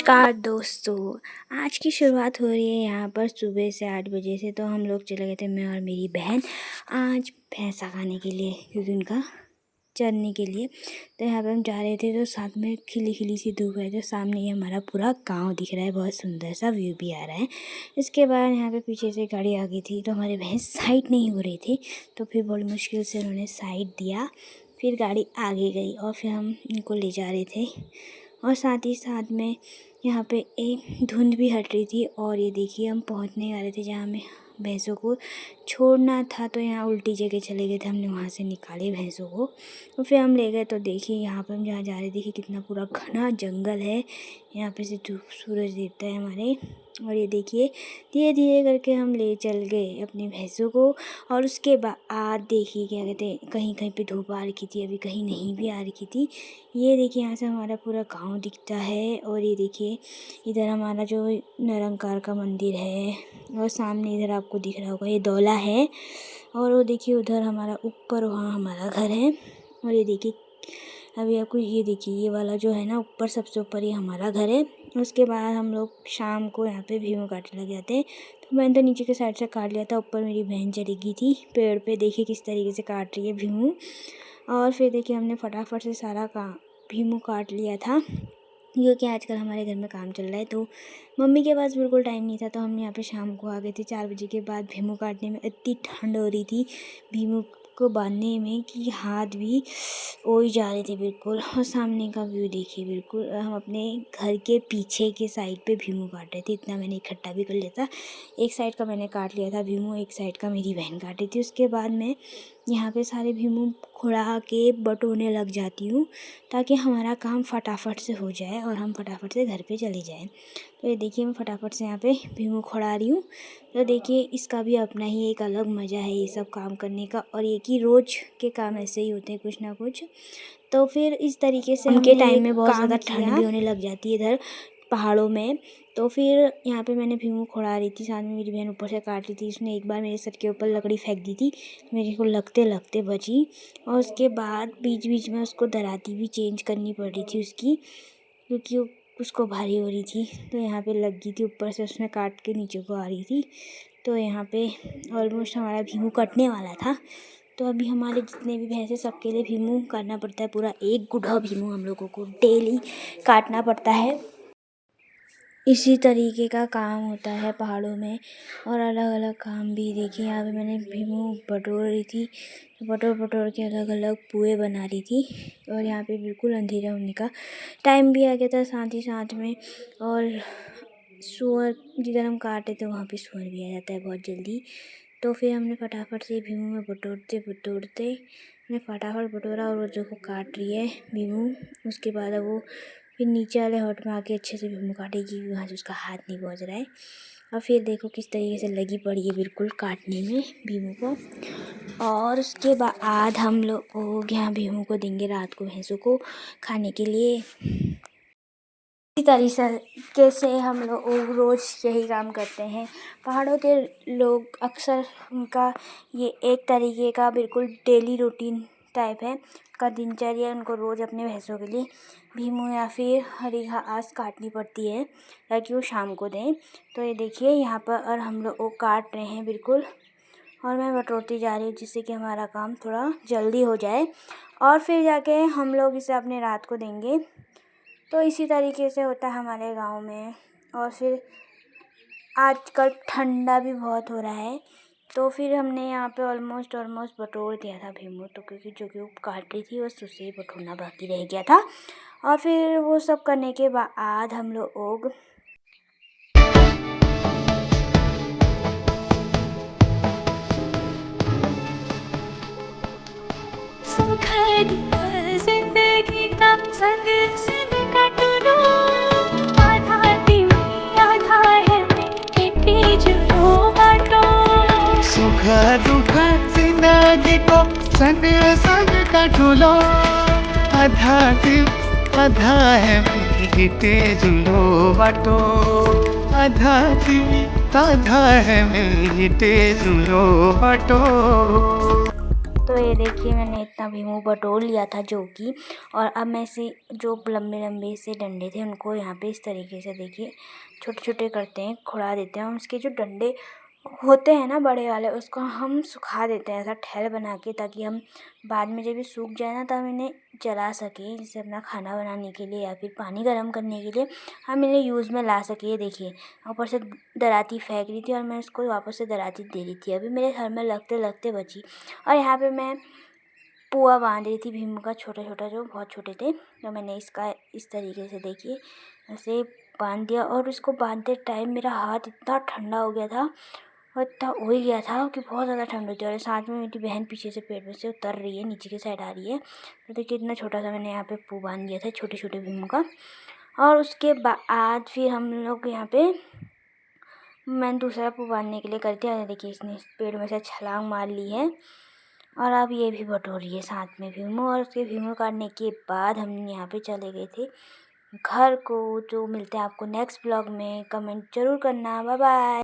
नमस्कार दोस्तों। आज की शुरुआत हो रही है यहाँ पर सुबह से 8 बजे से। तो हम लोग चले गए थे, मैं और मेरी बहन, आज भैंसा खाने के लिए, क्योंकि उनका चरने के लिए। तो यहाँ पे हम जा रहे थे, तो साथ में खिली खिली सी धूप है। तो सामने ये हमारा पूरा गांव दिख रहा है, बहुत सुंदर सा व्यू भी आ रहा है। इसके बाद यहाँ पे पीछे से गाड़ी आ गई थी, तो हमारे भैंस साइड नहीं हो रही थी। तो फिर बड़ी मुश्किल से उन्होंने साइड दिया, फिर गाड़ी आगे गई और फिर हम इनको ले जा रहे थे। और साथ ही साथ में यहाँ पे एक धुंध भी हट रही थी। और ये देखिए, हम पहुँचने वाले थे जहाँ हमें भैंसों को छोड़ना था। तो यहाँ उल्टी जगह चले गए थे, हमने वहाँ से निकाले भैंसों को। तो फिर हम ले गए। तो देखिए यहाँ पर हम जहाँ जा रहे, देखिए कितना पूरा घना जंगल है। यहाँ पे से धूप, सूरज देवता है हमारे। और ये देखिए, धीरे धीरे करके हम ले चल गए अपनी भैंसों को। और उसके बाद देखिए, क्या कहते हैं, कहीं कहीं पे धूप आ रखी थी, अभी कहीं नहीं भी आ रखी थी। ये देखिए, यहाँ से हमारा पूरा गांव दिखता है। और ये देखिए, इधर हमारा जो निरंकार का मंदिर है, और सामने इधर आपको दिख रहा होगा ये दौला है। और वो देखिए, उधर हमारा ऊपर, वहाँ हमारा घर है। और ये देखिए, अभी आपको ये देखिए, ये वाला जो है ना ऊपर, सबसे ऊपर, ये हमारा घर है। उसके बाद हम लोग शाम को यहाँ पे भीमों काटने लग जाते हैं। तो मैंने तो नीचे के साइड से काट लिया था, ऊपर मेरी बहन चली गई थी पेड़ पे। देखिए किस तरीके से काट रही है भीमू। और फिर देखिए, हमने फटाफट से सारा काम भीमू काट लिया था, क्योंकि आजकल हमारे घर में काम चल रहा है। तो मम्मी के पास बिल्कुल टाइम नहीं था। तो हम यहाँ पे शाम को आ गए थे 4 बजे के बाद। भीमू काटने में इतनी ठंड हो रही थी भीमू को बांधने में कि हाथ भी ओए जा रहे थे बिल्कुल। और सामने का व्यू देखिए, बिल्कुल हम अपने घर के पीछे के साइड पे भीमू काट रहे थे। इतना मैंने इकट्ठा भी कर लिया था। एक साइड का मैंने काट लिया था भीमू, एक साइड का मेरी बहन काट रही थी। उसके बाद मैं यहाँ पे सारे भीमू खुड़ा के बटोरने लग जाती हूँ, ताकि हमारा काम फटाफट से हो जाए और हम फटाफट से घर पे चले जाएं। तो ये देखिए, मैं फटाफट से यहाँ पे भीमू खुड़ा रही हूँ। तो देखिए, इसका भी अपना ही एक अलग मज़ा है ये सब काम करने का। और ये कि रोज़ के काम ऐसे ही होते हैं, कुछ ना कुछ। तो फिर इस तरीके से उनके टाइम में बहुत ज़्यादा ठंड भी होने लग जाती है इधर पहाड़ों में। तो फिर यहाँ पे मैंने भीमू खुड़ा रही थी, साथ में मेरी बहन ऊपर से काट रही थी। उसने एक बार मेरे सर के ऊपर लकड़ी फेंक दी थी, मेरे को लगते लगते बची। और उसके बाद बीच बीच में उसको दराती भी चेंज करनी पड़ रही थी उसकी, क्योंकि उसको भारी हो रही थी। तो यहाँ पे लग गई थी, ऊपर से उसने काट के नीचे को आ रही थी। तो यहाँ पे ऑलमोस्ट हमारा भीमू कटने वाला था। तो अभी हमारे जितने भी भैंसे, सबके लिए भीमू काटना पड़ता है। पूरा एक गुढ़ा भीमू हम लोगों को डेली काटना पड़ता है। इसी तरीके का काम होता है पहाड़ों में, और अलग अलग काम भी। देखिए, यहाँ पे मैंने भीमू बटोर रही थी, तो बटोर के अलग अलग पुए बना रही थी। और यहाँ पे बिल्कुल अंधेरा होने का टाइम भी आ गया था साथ ही साथ में। और सूअर, जिधर हम काटे थे वहाँ पे सूअर भी आ जाता है बहुत जल्दी। तो फिर हमने फटाफट से भीमू में बटोरते हमने फटाफट बटोरा। और वो जो को काट रही है भीमू, उसके बाद अब वो फिर नीचे वाले हॉट में आके अच्छे से भीमू काटेगी, वहाँ से उसका हाथ नहीं पहुँच रहा है। और फिर देखो किस तरीके से लगी पड़ी है बिल्कुल काटने में भीमू को। और उसके बाद हम लोग यहाँ भीमू को देंगे रात को भैंसों को खाने के लिए। इसी तरीके से हम लोग रोज़ यही काम करते हैं। पहाड़ों के लोग अक्सर, उनका ये एक तरीके का बिल्कुल डेली रूटीन टाइप है का दिनचर्या। उनको रोज़ अपने भैंसों के लिए भीमू या फिर हरी घास काटनी पड़ती है, ताकि वो शाम को दें। तो ये देखिए, यहाँ पर और हम लोग काट रहे हैं बिल्कुल, और मैं बटोरती जा रही हूँ, जिससे कि हमारा काम थोड़ा जल्दी हो जाए। और फिर जाके हम लोग इसे अपने रात को देंगे। तो इसी तरीके से होता है हमारे गांव में। और फिर आजकल ठंडा भी बहुत हो रहा है, तो फिर हमने यहाँ पे ऑलमोस्ट बटोर दिया था भीमू। तो क्योंकि जो कि वो काट रही थी, बस उसे बटोरना बाकी रह गया था। और फिर वो सब करने के बाद हम लोग जिंदगी का संग संग काटूं, आधा दीवी आधा है मेरी जुनू बाटो। सुख दुख जिंदगी को संग संग काटूं, आधा दीवी आधा है मेरी जुनू बाटो। आधा दीवी आधा है मेरी जुनू बाटो। तो ये देखिए मैंने इतना भीमू बटोर लिया था जो कि, और अब मैं इसे जो लंबे लंबे से डंडे थे उनको यहाँ पे इस तरीके से देखिए छोटे छोटे करते हैं, खुड़ा देते हैं। और उसके जो डंडे होते हैं ना बड़े वाले, उसको हम सुखा देते हैं ऐसा ठैल बना के, ताकि हम बाद में जब ये सूख जाए ना, तो हम इन्हें जला सकें, जैसे अपना खाना बनाने के लिए या फिर पानी गर्म करने के लिए हम इन्हें यूज़ में ला सकें। ये देखिए ऊपर से दराती फेंक रही थी और मैं इसको वापस से दराती दे रही थी, अभी मेरे सर में लगते लगते बची। और यहाँ पे मैं पुआ बांध रही थी भीम का, छोटा छोटा, जो बहुत छोटे थे। तो मैंने इसका इस तरीके से देखिए ऐसे बांध दिया, और इसको बांधते टाइम मेरा हाथ इतना ठंडा हो गया था और इतना हो ही गया था कि बहुत ज़्यादा ठंड होती है। और साथ में मेरी बहन पीछे से पेड़ में से उतर रही है, नीचे की साइड आ रही है। तो देखिए इतना छोटा सा मैंने यहाँ पे पू बांध दिया था छोटे छोटे भीमों का। और उसके बाद फिर हम लोग यहाँ पे मैंने दूसरा पू बांधने के लिए कर दिया। देखिए इसने इस पेड़ में से छलांग मार ली है, और अब ये भी बटोर रही है साथ में भीमो। और उसके भीमो काटने के बाद हम यहाँ पे चले गए थे घर को। जो मिलते हैं आपको नेक्स्ट ब्लॉग में, कमेंट जरूर करना। Bye bye.